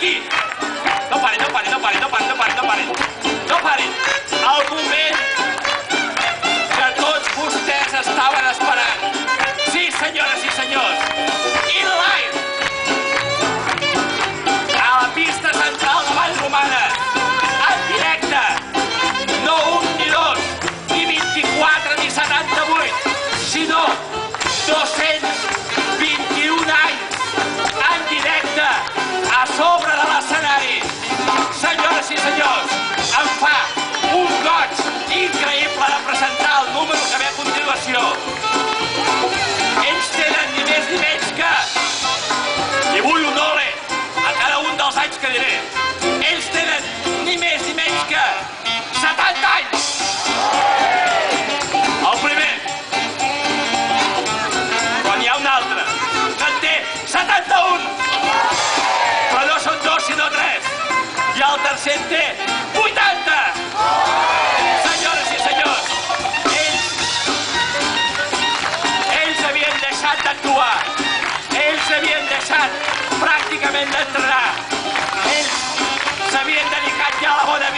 aquí. No parin, no parin, no parin, no parin, no parin, no parin. No parin. El moment que tots vostès estaven esperant. Sí, senyores i senyors. In live. A la pista central de Vallromanes. En directe. No un ni dos, ni 24 ni 78, sinó 221 anys en directe a sobre de l'escenari. Senyores i senyors, em fa un goig increïble de presentar el número que ve a continuació. Ells tenen ni més ni menys que, i vull un ole a cada un dels anys que diré, ells tenen ni més ni menys que 70 anys. El primer. Però n'hi ha un altre, que en té 71. Però no són dos, sinó tres. I el tercer en té 80. Senyores i senyors, ells havien deixat d'actuar. Ells havien deixat pràcticament d'entrenar. Ells s'havien dedicat ja a la bona